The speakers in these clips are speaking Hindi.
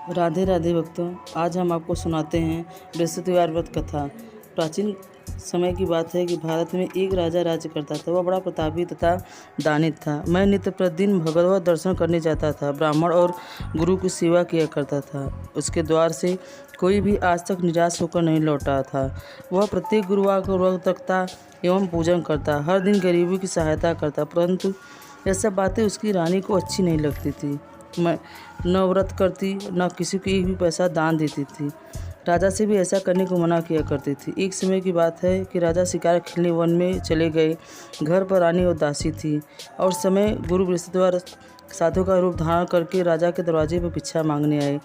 राधे राधे भक्तों, आज हम आपको सुनाते हैं बृहस्पतिवार व्रत कथा। प्राचीन समय की बात है कि भारत में एक राजा राज्य करता था। वह बड़ा प्रतापी तथा दानित था। मैं नित्य प्रतिदिन भगवत दर्शन करने जाता था। ब्राह्मण और गुरु की सेवा किया करता था। उसके द्वार से कोई भी आज तक निराश होकर नहीं लौटा था। वह प्रत्येक गुरुवार को व्रत रखता एवं पूजन करता। हर दिन गरीबों की सहायता करता, परंतु यह सब बातें उसकी रानी को अच्छी नहीं लगती थी। मैं न व्रत करती, न किसी को एक भी पैसा दान देती थी। राजा से भी ऐसा करने को मना किया करती थी। एक समय की बात है कि राजा शिकार खेलने वन में चले गए। घर पर रानी उदासी थी और समय गुरु बृहस्पतिवार साधु का रूप धारण करके राजा के दरवाजे पर भिक्षा मांगने आए।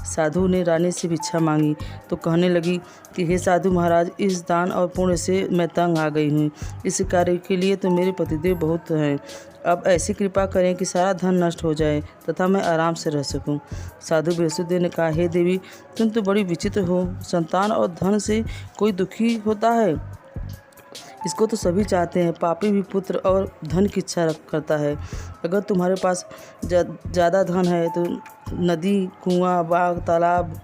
साधु ने रानी से भिक्षा मांगी तो कहने लगी कि हे साधु महाराज, इस दान और पुण्य से मैं तंग आ गई हूँ। इस कार्य के लिए तो मेरे पतिदेव बहुत हैं। अब ऐसी कृपा करें कि सारा धन नष्ट हो जाए तथा मैं आराम से रह सकूं। साधु बृहस्पति ने कहा, हे देवी, तुम तो बड़ी विचित्र हो। संतान और धन से कोई दुखी होता है? इसको तो सभी चाहते हैं। पापी भी पुत्र और धन की इच्छा करता है। अगर तुम्हारे पास ज़्यादा धन है तो नदी, कुआं, बाग, तालाब,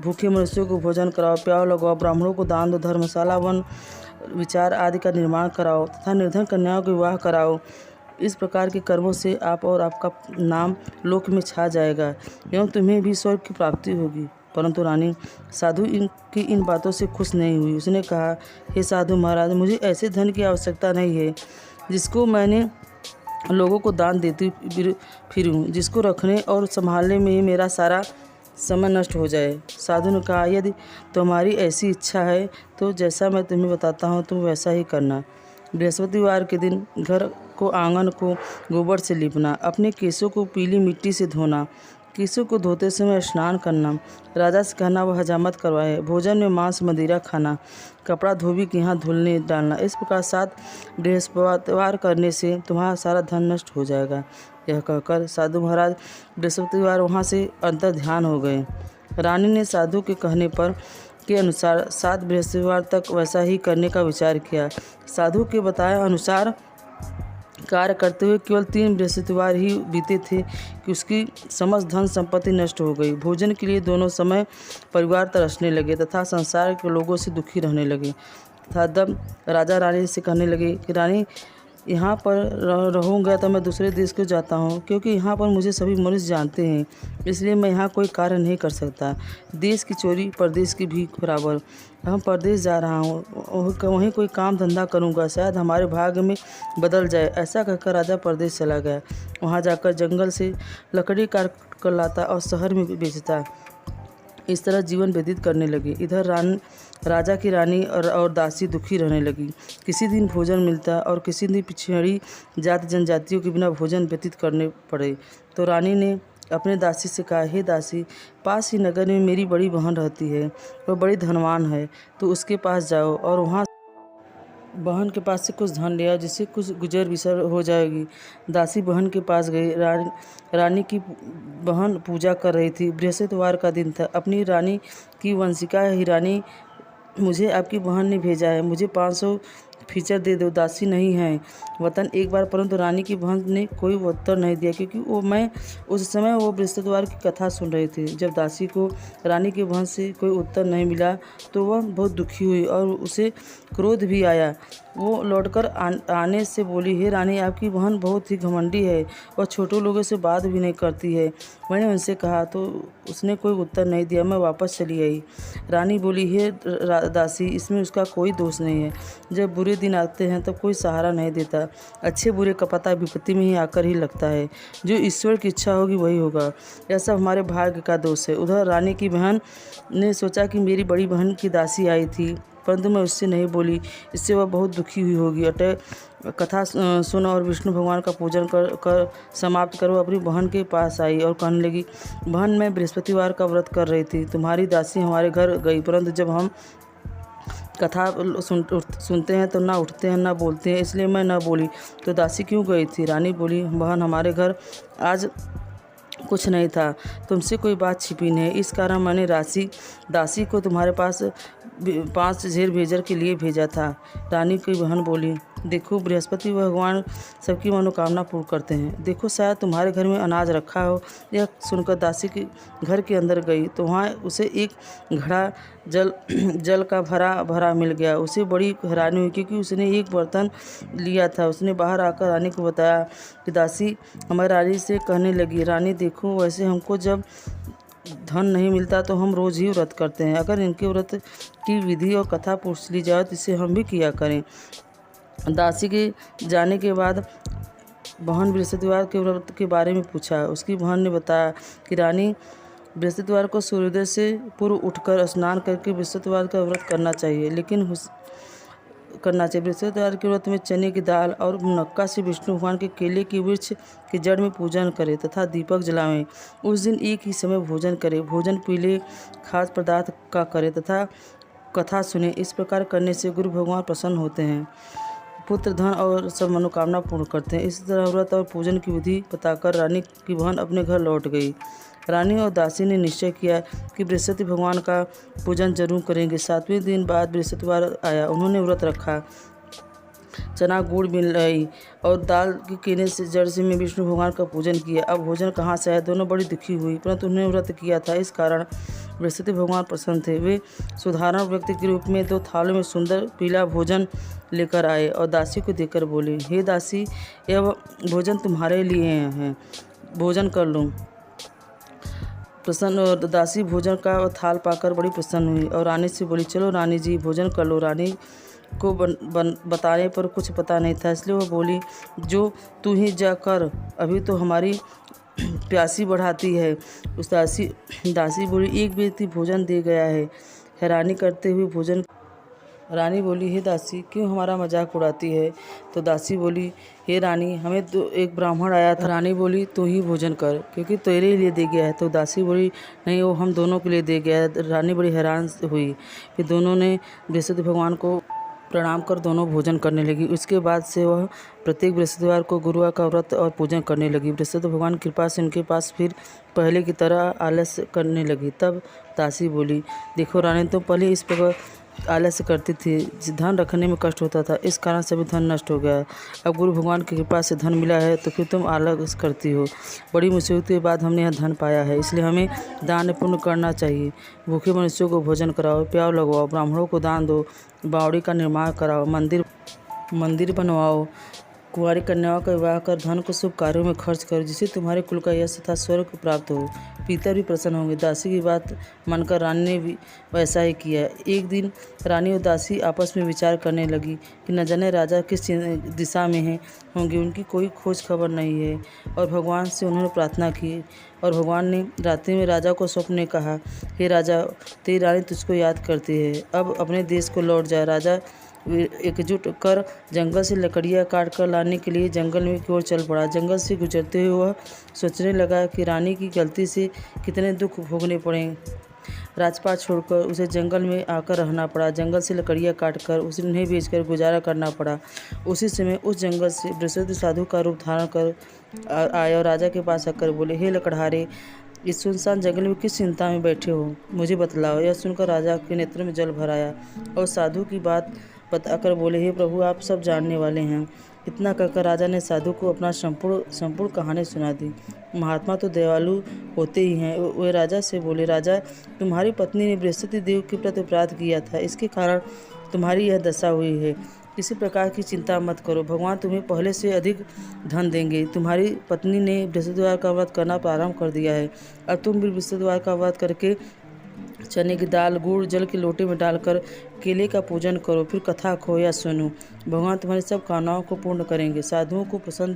भूखे मनुष्यों को भोजन कराओ, प्याव लगाओ, ब्राह्मणों को दान दो, धर्मशाला, वन विचार आदि का निर्माण कराओ तथा निर्धन कन्याओं का विवाह कराओ। इस प्रकार के कर्मों से आप और आपका नाम लोक में छा जाएगा एवं तुम्हें भी स्वर्ग की प्राप्ति होगी। परंतु रानी साधु की इन बातों से खुश नहीं हुई। उसने कहा, हे साधु महाराज, मुझे ऐसे धन की आवश्यकता नहीं है जिसको मैंने लोगों को दान देती फिरूं, जिसको रखने और संभालने में ही मेरा सारा समय नष्ट हो जाए। साधु ने कहा, यदि तुम्हारी ऐसी इच्छा है तो जैसा मैं तुम्हें बताता हूँ तुम वैसा ही करना। बृहस्पतिवार के दिन घर को, आंगन को गोबर से लीपना, अपने केसों को पीली मिट्टी से धोना, केसों को धोते समय स्नान करना, राजा से कहना वह हजामत करवाए, भोजन में मांस मदिरा खाना, कपड़ा धोबी के यहाँ धुलने डालना। इस प्रकार 7 बृहस्पतिवार करने से तुम्हारा सारा धन नष्ट हो जाएगा। यह कहकर साधु महाराज बृहस्पतिवार वहाँ से अंतर ध्यान हो गए। रानी ने साधु के कहने पर के अनुसार 7 बृहस्पतिवार तक वैसा ही करने का विचार किया। साधु के बताए अनुसार कार्य करते हुए केवल 3 बृहस्पतिवार ही बीते थे कि उसकी समस्त धन संपत्ति नष्ट हो गई। भोजन के लिए दोनों समय परिवार तरसने लगे तथा संसार के लोगों से दुखी रहने लगे तथा तब राजा रानी से कहने लगे कि रानी, यहाँ पर रहूँगा तो मैं दूसरे देश को जाता हूँ, क्योंकि यहाँ पर मुझे सभी मनुष्य जानते हैं, इसलिए मैं यहाँ कोई कार्य नहीं कर सकता। देश की चोरी परदेश की भीख बराबर। हम परदेश जा रहा हूँ, वहीं कोई काम धंधा करूँगा, शायद हमारे भाग्य में बदल जाए। ऐसा कहकर राजा परदेश चला गया। वहाँ जाकर जंगल से लकड़ी काट कर लाता और शहर में बेचता। इस तरह जीवन व्यतीत करने लगे। इधर राजा की रानी और दासी दुखी रहने लगी। किसी दिन भोजन मिलता और किसी दिन पिछड़ी जाति जनजातियों के बिना भोजन व्यतीत करने पड़े। तो रानी ने अपने दासी से कहा, हे दासी, पास ही नगर में मेरी बड़ी बहन रहती है। वह बड़ी धनवान है, तो उसके पास जाओ और वहाँ बहन के पास से कुछ धन ले आओ, जिससे कुछ गुजर बसर हो जाएगी। दासी बहन के पास गई। रानी की बहन पूजा कर रही थी। बृहस्पतिवार का दिन था। अपनी रानी की वंशिका हिरानी, मुझे आपकी बहन ने भेजा है, मुझे 500 फीचर दे दो। दासी, नहीं है वतन एक बार। परंतु रानी की बहन ने कोई उत्तर नहीं दिया, क्योंकि मैं उस समय वो बृहस्पतिवार की कथा सुन रही थी। जब दासी को रानी की बहन से कोई उत्तर नहीं मिला तो वह बहुत दुखी हुई और उसे क्रोध भी आया। वो लौटकर आने से बोली, हे रानी, आपकी बहन बहुत ही घमंडी है, वह छोटे लोगों से बात भी नहीं करती है। मैंने उनसे कहा तो उसने कोई उत्तर नहीं दिया। मैं वापस चली आई। रानी बोली, हे दासी, इसमें उसका कोई दोष नहीं है। जब बुरे दिन आते हैं तब कोई सहारा नहीं देता। अच्छे बुरे का पता विपत्ति में ही आकर ही लगता है। जो ईश्वर की इच्छा होगी वही होगा। यह सब हमारे भाग्य का दोष है। उधर रानी की बहन ने सोचा कि मेरी बड़ी बहन की दासी आई थी, परंतु मैं उससे नहीं बोली, इससे वह बहुत दुखी हुई होगी। अतः कथा सुन और विष्णु भगवान का पूजन कर समाप्त कर वो अपनी बहन के पास आई और कहने लगी, बहन, मैं बृहस्पतिवार का व्रत कर रही थी। तुम्हारी दासी हमारे घर गई, परंतु जब हम कथा सुनते हैं तो ना उठते हैं ना बोलते हैं, इसलिए मैं ना बोली। तो दासी क्यों गई थी? रानी बोली, बहन, हमारे घर आज कुछ नहीं था, तुमसे कोई बात छिपी नहीं, इस कारण मैंने दासी को तुम्हारे पास 5 झेर भेजर के लिए भेजा था। रानी की बहन बोली, देखो बृहस्पति भगवान सबकी मनोकामना पूर्ण करते हैं। देखो शायद तुम्हारे घर में अनाज रखा हो। यह सुनकर दासी के घर के अंदर गई तो वहाँ उसे एक घड़ा जल का भरा भरा मिल गया। उसे बड़ी हैरानी हुई क्योंकि उसने एक बर्तन लिया था। उसने बाहर आकर रानी को बताया कि दासी हमारी रानी से कहने लगी, रानी देखो, वैसे हमको जब धन नहीं मिलता तो हम रोज़ ही व्रत करते हैं। अगर इनके व्रत की विधि और कथा पूछ ली जाए तो इसे हम भी किया करें। दासी के जाने के बाद बहन बृहस्पतिवार के व्रत के बारे में पूछा। उसकी बहन ने बताया कि रानी बृहस्पतिवार को सूर्योदय से पूर्व उठकर स्नान करके बृहस्पतिवार का व्रत करना चाहिए। बृहस्पतिवार के व्रत में चने की दाल और मुनक्का से विष्णु भगवान के केले के वृक्ष की जड़ में पूजन करें तथा दीपक जलावें। उस दिन एक ही समय भोजन करें। भोजन पीले खाद्य पदार्थ का करें तथा कथा सुने। इस प्रकार करने से गुरु भगवान प्रसन्न होते हैं, पुत्र धन और सब मनोकामना पूर्ण करते हैं। इसी तरह व्रत और पूजन की विधि बताकर रानी की बहन अपने घर लौट गई। रानी और दासी ने निश्चय किया कि बृहस्पति भगवान का पूजन जरूर करेंगे। 7वें दिन बाद बृहस्पतिवार आया। उन्होंने व्रत रखा, चना गुड़ मिलाई और दाल के केले से जड़ से में विष्णु भगवान का पूजन किया। अब भोजन कहाँ से आया? दोनों बड़ी दुखी हुई, परंतु उन्होंने व्रत किया था, इस कारण बृहस्पति भगवान प्रसन्न थे। वे साधारण व्यक्ति के रूप में 2 थालों में सुंदर पीला भोजन लेकर आए और दासी को देकर बोले, हे दासी, यह भोजन तुम्हारे लिए है, भोजन कर लो। प्रसन्न दासी भोजन का थाल पाकर बड़ी प्रसन्न हुई और रानी से बोली, चलो रानी जी भोजन कर लो। रानी को बताने पर कुछ पता नहीं था, इसलिए वह बोली, जो तू ही जा कर, अभी तो हमारी प्यासी बढ़ाती है। उस दासी बोली, एक व्यक्ति भोजन दे गया है। हैरानी करते हुए भोजन रानी बोली, हे दासी, क्यों हमारा मजाक उड़ाती है? तो दासी बोली, हे रानी, हमें तो एक ब्राह्मण आया था। रानी बोली, तू ही भोजन कर, क्योंकि तेरे लिए दे गया है। तो दासी बोली, नहीं, वो हम दोनों के लिए दे गया है। रानी बड़ी हैरान हुई। फिर दोनों ने बृहस्पति भगवान को प्रणाम कर दोनों भोजन करने लगी। उसके बाद से वह प्रत्येक बृहस्पतिवार को गुरुवार का व्रत और पूजन करने लगी। बृहस्पति भगवान की कृपा से उनके पास फिर पहले की तरह आलस्य करने लगी। तब दासी बोली, देखो रानी, तो पहले इस प्रकार आलस्य करती थी, धन रखने में कष्ट होता था, इस कारण सभी धन नष्ट हो गया। अब गुरु भगवान की कृपा से धन मिला है तो फिर तुम आलस्य करती हो। बड़ी मुसीबत के बाद हमने यह धन पाया है, इसलिए हमें दान पुण्य करना चाहिए। भूखे मनुष्यों को भोजन कराओ, प्याव लगवाओ, ब्राह्मणों को दान दो, बावड़ी का निर्माण कराओ, मंदिर बनवाओ, कुंवारी कन्याओं का विवाह कर धन को शुभ कार्यों में खर्च करो, जिससे तुम्हारे कुल का यश तथा स्वर्ग को प्राप्त हो। पिता भी प्रसन्न होंगे। दासी की बात मानकर रानी ने भी वैसा ही किया। एक दिन रानी और दासी आपस में विचार करने लगी कि न जाने राजा किस दिशा में होंगे, उनकी कोई खोज खबर नहीं है। और भगवान से उन्होंने प्रार्थना की और भगवान ने रात्रि में राजा को स्वप्न में कहा, हे राजा, तेरी रानी तुझको याद करती है, अब अपने देश को लौट जा। राजा एकजुट कर जंगल से लकड़ियाँ काट कर लाने के लिए जंगल में की ओर चल पड़ा। जंगल से गुजरते हुए वह सोचने लगा कि रानी की गलती से कितने दुख भोगने पड़े। राजपाट छोड़कर उसे जंगल में आकर रहना पड़ा। जंगल से लकड़ियाँ काटकर उसे उन्हें बेचकर गुजारा करना पड़ा। उसी समय उस जंगल से बृहस्पति साधु का रूप धारण कर आए और राजा के पास आकर बोले, हे लकड़हारे, इस सुनसान जंगल में किस चिंता में बैठे हो, मुझे बतलाओ। यह सुनकर राजा के नेत्र में जल भर आया और साधु की बात बताकर बोले, हे प्रभु, आप सब जानने वाले हैं। इतना कहकर राजा ने साधु को अपना संपूर्ण कहानी सुना दी। महात्मा तो दयालु होते ही हैं। वे राजा से बोले, राजा, तुम्हारी पत्नी ने बृहस्पति देव के प्रति अपराध किया था, इसके कारण तुम्हारी यह दशा हुई है। किसी प्रकार की चिंता मत करो, भगवान तुम्हें पहले से अधिक धन देंगे। तुम्हारी पत्नी ने बृहस्पतिवार का व्रत करना प्रारंभ कर दिया है। अब तुम भी बृहस्पतिवार का व्रत करके चने की दाल गुड़ जल के लोटे में डालकर केले का पूजन करो, फिर कथा कहो या सुनो। भगवान तुम्हारी सब कामनाओं को पूर्ण करेंगे। साधु को प्रसन्न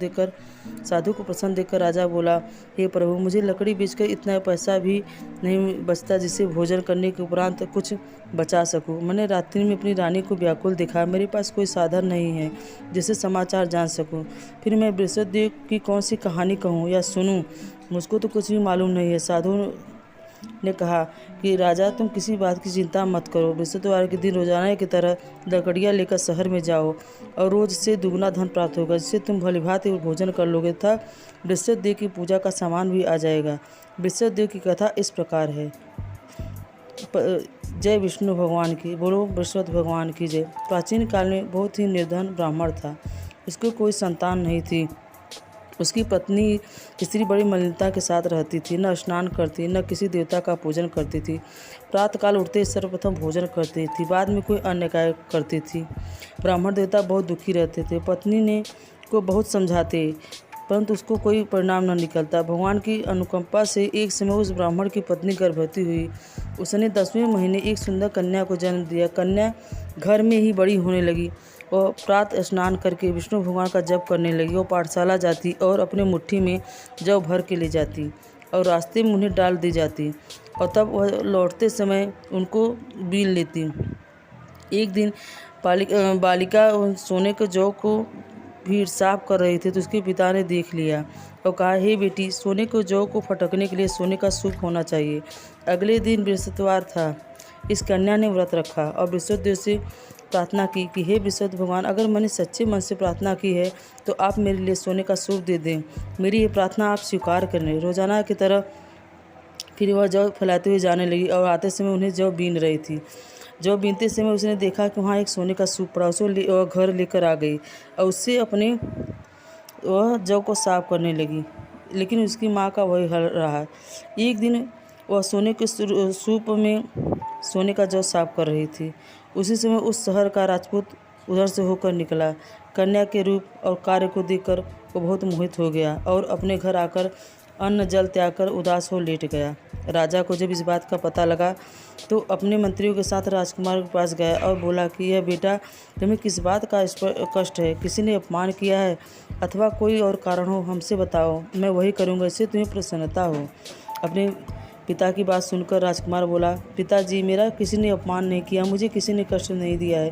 देखकर राजा बोला, हे प्रभु, मुझे लकड़ी बेचकर इतना पैसा भी नहीं बचता जिससे भोजन करने के उपरांत कुछ बचा सकूं। मैंने रात्रि में अपनी रानी को व्याकुल देखा। मेरे पास कोई साधन नहीं है जिससे समाचार जान सकूं। फिर मैं बृहस्पति देव की कौन सी कहानी कहूँ या सुनूं, मुझको तो कुछ भी मालूम नहीं है। साधु ने कहा कि राजा, तुम किसी बात की चिंता मत करो। बृहस्पतिवार के दिन रोजाना की तरह लकड़ियाँ लेकर शहर में जाओ और रोज से दुगना धन प्राप्त होगा, जिससे तुम भलीभांति भोजन कर लोगे तथा बृहस्पति देव की पूजा का सामान भी आ जाएगा। बृहस्पति देव की कथा इस प्रकार है। जय विष्णु भगवान की, बोलो बृहस्पति भगवान की जय। प्राचीन काल में बहुत ही निर्धन ब्राह्मण था। उसको कोई संतान नहीं थी। उसकी पत्नी स्त्री बड़ी मलिनता के साथ रहती थी, न स्नान करती, न किसी देवता का पूजन करती थी। प्रातःकाल उठते ही सर्वप्रथम भोजन करती थी, बाद में कोई अन्य कार्य करती थी। ब्राह्मण देवता बहुत दुखी रहते थे। पत्नी ने को बहुत समझाते, परंतु उसको कोई परिणाम न निकलता। भगवान की अनुकंपा से एक समय उस ब्राह्मण की पत्नी गर्भवती हुई। उसने 10वें महीने एक सुंदर कन्या को जन्म दिया। कन्या घर में ही बड़ी होने लगी। वह प्रातः स्नान करके विष्णु भगवान का जप करने लगी। वो पाठशाला जाती और अपने मुट्ठी में जौ भर के ले जाती और रास्ते में उन्हें डाल दी जाती, और तब वह लौटते समय उनको बीन लेती। एक दिन बालिका सोने के जौ को भीड़ साफ कर रही थी तो उसके पिता ने देख लिया और कहा, हे बेटी, सोने को जौ को फटकने के लिए सोने का सूप होना चाहिए। अगले दिन बृहस्पतिवार था। इस कन्या ने व्रत रखा और बृहस्पति से प्रार्थना की कि हे बृहस्पति भगवान, अगर मैंने सच्चे मन से प्रार्थना की है तो आप मेरे लिए सोने का सूप दे दें। मेरी ये प्रार्थना आप स्वीकार करें। रोजाना की तरह फिर वह जौ फैलाते हुए जाने लगी और आते समय उन्हें जौ बीन रही थी। जौ बीनते समय उसने देखा कि वहाँ एक सोने का सूप पड़ा। वह घर लेकर आ गई और उससे अपने वह जौ को साफ करने लगी, लेकिन उसकी माँ का वही हल रहा। एक दिन वह सोने के सूप में सोने का जौ साफ कर रही थी। उसी समय उस शहर का राजपूत उधर से होकर निकला। कन्या के रूप और कार्य को देखकर वो बहुत मोहित हो गया और अपने घर आकर अन्न जल त्याग कर उदास हो लेट गया। राजा को जब इस बात का पता लगा तो अपने मंत्रियों के साथ राजकुमार के पास गया और बोला कि यह बेटा, तुम्हें किस बात का कष्ट है? किसी ने अपमान किया है अथवा कोई और कारण हो, हमसे बताओ, मैं वही करूँगा, इससे तुम्हें प्रसन्नता हो। अपने पिता की बात सुनकर राजकुमार बोला, पिताजी, मेरा किसी ने अपमान नहीं किया, मुझे किसी ने कष्ट नहीं दिया है,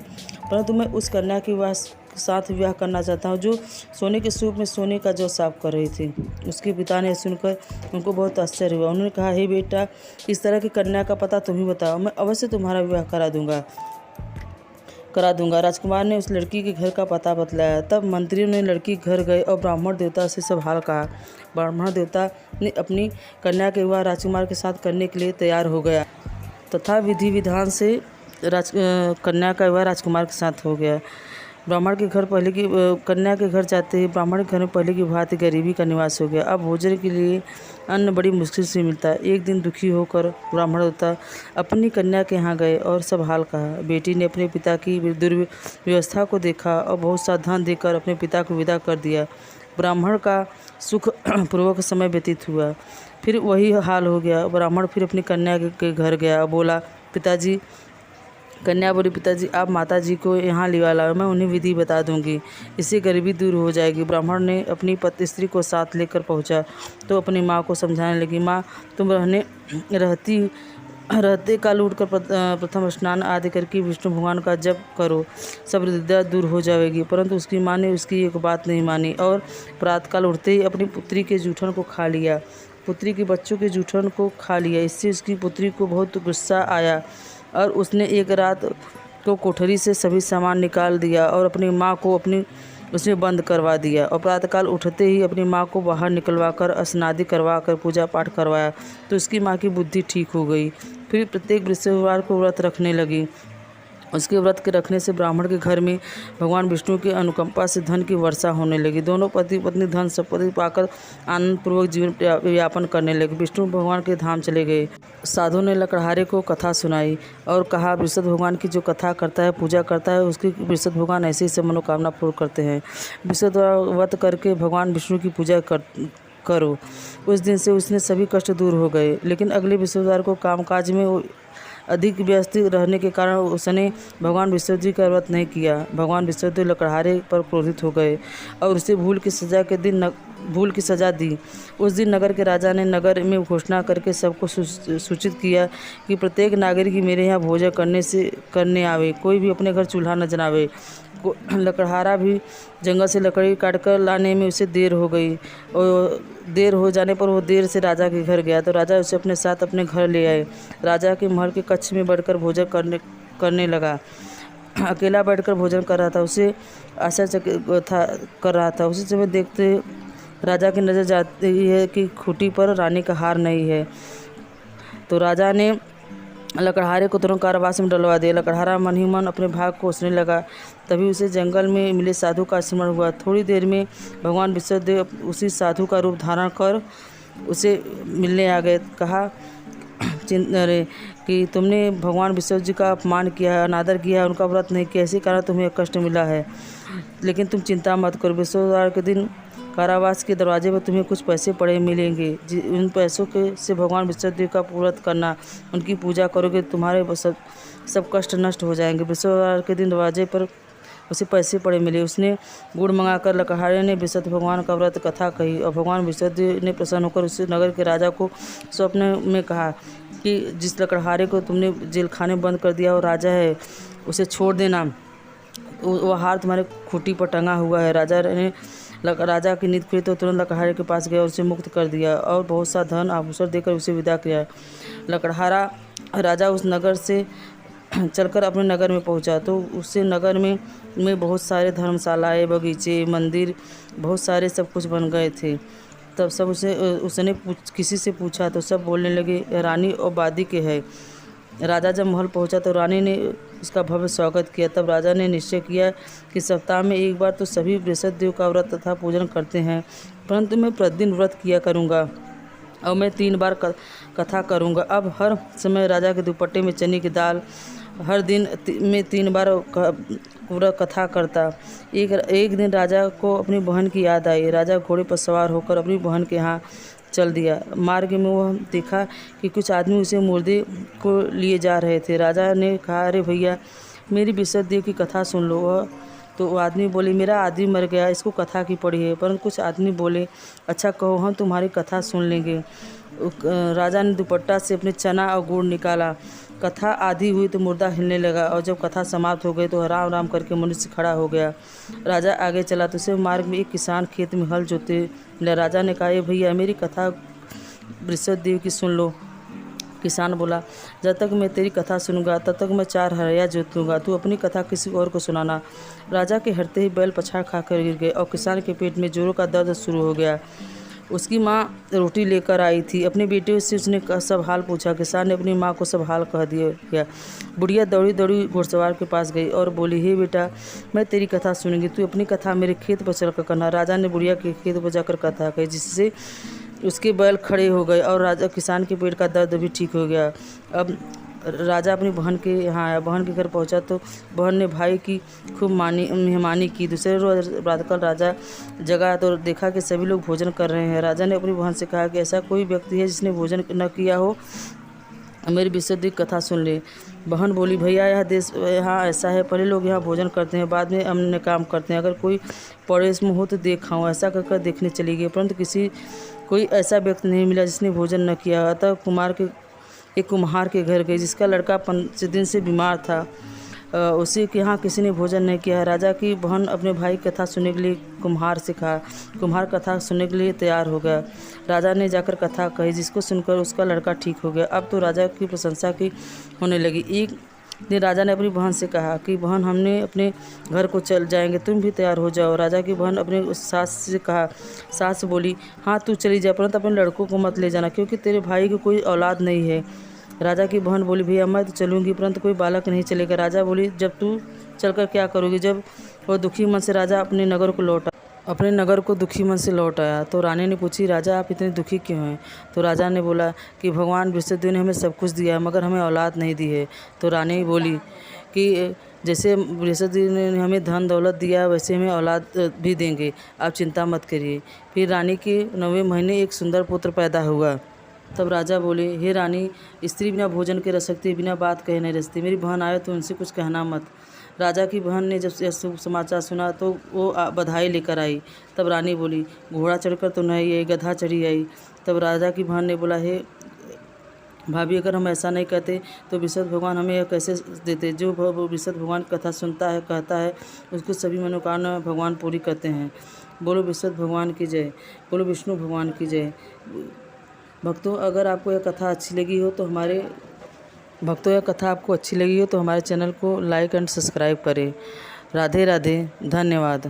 परंतु मैं उस कन्या के साथ विवाह करना चाहता हूँ जो सोने के सूप में सोने का जौ साफ कर रही थी। उसके पिता ने सुनकर उनको बहुत आश्चर्य हुआ। उन्होंने कहा, हे बेटा, इस तरह की कन्या का पता तुम ही बताओ, मैं अवश्य तुम्हारा विवाह करा दूंगा। राजकुमार ने उस लड़की के घर का पता बतलाया। तब मंत्रियों ने लड़की के घर गए और ब्राह्मण देवता से सब हाल कहा। ब्राह्मण देवता ने अपनी कन्या के विवाह राजकुमार के साथ करने के लिए तैयार हो गया तथा विधि विधान से कन्या का विवाह राजकुमार के साथ हो गया। ब्राह्मण के घर कन्या के घर जाते ही ब्राह्मण के घर में पहले की भांति गरीबी का निवास हो गया। अब भोजन के लिए अन्न बड़ी मुश्किल से मिलता है। एक दिन दुखी होकर ब्राह्मण देवता अपनी कन्या के यहाँ गए और सब हाल कहा। बेटी ने अपने पिता की दुर्व्यवस्था को देखा और बहुत सा धन देकर अपने पिता को विदा कर दिया। ब्राह्मण का सुख पूर्वक समय व्यतीत हुआ। फिर वही हाल हो गया। ब्राह्मण फिर अपनी कन्या के घर गया और बोला, पिताजी, कन्या बोली, पिताजी, आप माता जी को यहाँ लिवा लाओ, मैं उन्हें विधि बता दूंगी, इससे गरीबी दूर हो जाएगी। ब्राह्मण ने अपनी स्त्री को साथ लेकर पहुँचा तो अपनी माँ को समझाने लगी, माँ, तुम रहते काल उठकर प्रथम स्नान आदि करके विष्णु भगवान का जप करो, सब विद्या दूर हो जाएगी। परंतु उसकी माँ ने उसकी एक बात नहीं मानी और प्रातःकाल उठते ही अपनी पुत्री के जूठन को खा लिया, पुत्री के बच्चों के जूठन को खा लिया। इससे उसकी पुत्री को बहुत गुस्सा आया और उसने एक रात को कोठरी से सभी सामान निकाल दिया और अपनी माँ को उसमें बंद करवा दिया और प्रातःकाल उठते ही अपनी माँ को बाहर निकलवा कर स्नादि करवा कर पूजा पाठ करवाया तो उसकी माँ की बुद्धि ठीक हो गई। फिर प्रत्येक बृहस्पतिवार को व्रत रखने लगी। उसके व्रत के रखने से ब्राह्मण के घर में भगवान विष्णु की अनुकंपा से धन की वर्षा होने लगी। दोनों पति पत्नी धन संपत्ति पाकर आनंदपूर्वक जीवन यापन करने लगे। विष्णु भगवान के धाम चले गए। साधु ने लकड़हारे को कथा सुनाई और कहा, बृहस्पति भगवान की जो कथा करता है, पूजा करता है, उसकी बृहस्पति भगवान ऐसे ही सब मनोकामना पूर्ण करते हैं। बृहस्पतिवार व्रत करके भगवान विष्णु की पूजा करो। उस दिन से उसने सभी कष्ट दूर हो गए। लेकिन अगले बृहस्पतिवार को कामकाज में अधिक व्यस्त रहने के कारण उसने भगवान बृहस्पति का व्रत नहीं किया। भगवान बृहस्पति लकड़हारे पर क्रोधित हो गए और उसे भूल की सजा दी। उस दिन नगर के राजा ने नगर में घोषणा करके सबको सूचित किया कि प्रत्येक नागरिक मेरे यहाँ भोजन करने आवे, कोई भी अपने घर चूल्हा न जलावे। लकड़हारा भी जंगल से लकड़ी काटकर लाने में उसे देर हो गई और देर हो जाने पर वो देर से राजा के घर गया तो राजा उसे अपने साथ अपने घर ले आए। राजा के महल के कक्ष में बैठकर भोजन करने लगा। अकेला बैठकर भोजन कर रहा था। उसे आश्चर्यचकित कर रहा था। उसी समय देखते राजा की नज़र जाती है कि खूंटी पर रानी का हार नहीं है। तो राजा ने लकड़हारे को तुरंत कारावास में डलवा दिया। लकड़हारा मन ही मन अपने भाग को सोचने लगा। तभी उसे जंगल में मिले साधु का स्मरण हुआ। थोड़ी देर में भगवान विष्णुदेव उसी साधु का रूप धारण कर उसे मिलने आ गए। कहा अरे कि तुमने भगवान विष्णु जी का अपमान किया है, अनादर किया है, उनका व्रत नहीं किया, इसी कारण तुम्हें कष्ट मिला है। लेकिन तुम चिंता मत करो, विष्णुवार के दिन कारावास के दरवाजे पर तुम्हें कुछ पैसे पड़े मिलेंगे। उन पैसों के से भगवान विष्णुदेव का व्रत करना, उनकी पूजा करोगे, तुम्हारे सब कष्ट नष्ट हो जाएंगे। विष्णुवार के दिन दरवाजे पर उसे पैसे पड़े मिले। उसने गुड़ मंगाकर लकड़हारे ने विष्णु भगवान का व्रत कथा कही और भगवान विष्णुदेव ने प्रसन्न होकर उस नगर के राजा को स्वप्न में कहा कि जिस लकड़हारे को तुमने जेलखाने बंद कर दिया वो राजा है, उसे छोड़ देना, वह हार तुम्हारे खूंटी पर टंगा हुआ है। राजा की नींद खुली तो तुरंत लकड़हारे के पास गया और उसे मुक्त कर दिया और बहुत सा धन आभूषण देकर उसे विदा किया। लकड़हारा राजा उस नगर से चलकर अपने नगर में पहुंचा तो उससे नगर में बहुत सारे धर्मशालाएं, बगीचे, मंदिर, बहुत सारे सब कुछ बन गए थे। तब सब उसने किसी से पूछा तो सब बोलने लगे रानी और बादी के है। राजा जब महल पहुंचा तो रानी ने उसका भव्य स्वागत किया। तब राजा ने निश्चय किया कि सप्ताह में एक बार तो सभी बृहस्पतिदेव का व्रत तथा पूजन करते हैं, परंतु मैं प्रतिदिन व्रत किया करूँगा और मैं 3 बार कथा करूँगा। अब हर समय राजा के दुपट्टे में चने की दाल, हर दिन में 3 बार पूरा कथा करता। एक दिन राजा को अपनी बहन की याद आई। राजा घोड़े पर सवार होकर अपनी बहन के यहाँ चल दिया। मार्ग में वह देखा कि कुछ आदमी उसे मुर्दे को लिए जा रहे थे। राजा ने कहा, अरे भैया, मेरी विष्णुदेव की कथा सुन लो। तो वो आदमी बोले, मेरा आदमी मर गया, इसको कथा की पड़ी है। परंतु कुछ आदमी बोले, अच्छा कहो, हम तुम्हारी कथा सुन लेंगे। राजा ने दुपट्टा से अपने चना और गुड़ निकाला। कथा आधी हुई तो मुर्दा हिलने लगा और जब कथा समाप्त हो गई तो राम राम करके मनुष्य खड़ा हो गया। राजा आगे चला तो उसे मार्ग में एक किसान खेत में हल जोते मिला। राजा ने कहा, ये भैया, मेरी कथा बृहस्पतिदेव की सुन लो। किसान बोला, जब तक मैं तेरी कथा सुनूंगा तब तक मैं 4 हरया जोतूंगा, तू अपनी कथा किसी और को सुनाना। राजा के हटते ही बैल पछाड़ खाकर गिर गए और किसान के पेट में जोरों का दर्द शुरू हो गया। उसकी माँ रोटी लेकर आई थी। अपने बेटे से उसने सब हाल पूछा। किसान ने अपनी माँ को सब हाल कह दिया। बुढ़िया दौड़ी दौड़ी घुड़सवार के पास गई और बोली, हे बेटा, मैं तेरी कथा सुनूंगी, तू अपनी कथा मेरे खेत पर चलकर करना। राजा ने बुढ़िया के खेत पर जाकर कथा कही, जिससे उसके बैल खड़े हो गए और किसान के पेट का दर्द भी ठीक हो गया। अब राजा अपनी बहन के यहाँ आया। बहन के घर पहुँचा तो बहन ने भाई की खूब मेहमानी की। दूसरे रोज प्रातःकाल राजा जगा तो देखा कि सभी लोग भोजन कर रहे हैं। राजा ने अपनी बहन से कहा कि ऐसा कोई व्यक्ति है जिसने भोजन न किया हो, मेरी विष्णुदेव कथा सुन ले। बहन बोली, भैया, यह देश यहाँ ऐसा है, पहले लोग यहाँ भोजन करते हैं, बाद में अन्य काम करते हैं। अगर कोई पड़ोस में हो तो देखा हूँ। ऐसा कहकर देखने चली गई, परंतु कोई ऐसा व्यक्ति नहीं मिला जिसने भोजन न किया। अतः एक कुम्हार के घर गई, जिसका लड़का 5 दिन से बीमार था। उसी के यहाँ किसी ने भोजन नहीं किया। राजा की बहन अपने भाई की कथा सुनने के लिए कुम्हार से कहा। कुम्हार कथा सुनने के लिए तैयार हो गया। राजा ने जाकर कथा कही, जिसको सुनकर उसका लड़का ठीक हो गया। अब तो राजा की प्रशंसा की होने लगी। एक दिन राजा ने अपनी बहन से कहा कि बहन, हमने अपने घर को चल जाएंगे, तुम भी तैयार हो जाओ। राजा की बहन अपने सास से कहा। सास बोली, हाँ तू चली जा, परंतु अपने लड़कों को मत ले जाना, क्योंकि तेरे भाई की कोई औलाद नहीं है। राजा की बहन बोली, भैया, मैं तो चलूँगी, परंतु कोई बालक नहीं चलेगा। राजा बोली, जब तू चलकर क्या करोगी। जब वह दुखी मन से राजा अपने नगर को दुखी मन से लौट आया तो रानी ने पूछी, राजा, आप इतने दुखी क्यों हैं। तो राजा ने बोला कि भगवान विष्णुदेव ने हमें सब कुछ दिया है, मगर हमें औलाद नहीं दी है। तो रानी बोली कि जैसे विष्णुदेव ने हमें धन दौलत दिया वैसे हमें औलाद भी देंगे, आप चिंता मत करिए। फिर रानी के 9वें महीने एक सुंदर पुत्र पैदा हुआ। तब राजा बोले, हे रानी, स्त्री बिना भोजन के रह सकती, बिना बात कहे नहीं रह सकती। मेरी बहन आए तो उनसे कुछ कहना मत। राजा की बहन ने जब यह शुभ समाचार सुना तो वो बधाई लेकर आई। तब रानी बोली, घोड़ा चढ़कर तो नहीं आई, गधा चढ़ी आई। तब राजा की बहन ने बोला, हे भाभी, अगर हम ऐसा नहीं कहते तो विष्णु भगवान हमें यह कैसे देते। जो विष्णु भगवान कथा सुनता है, कहता है, उसको सभी मनोकामना भगवान पूरी करते हैं। बोलो विष्णु भगवान की जय, बोलो विष्णु भगवान की जय। भक्तों, अगर आपको यह कथा अच्छी लगी हो तो हमारे चैनल को लाइक एंड सब्सक्राइब करें। राधे राधे, धन्यवाद।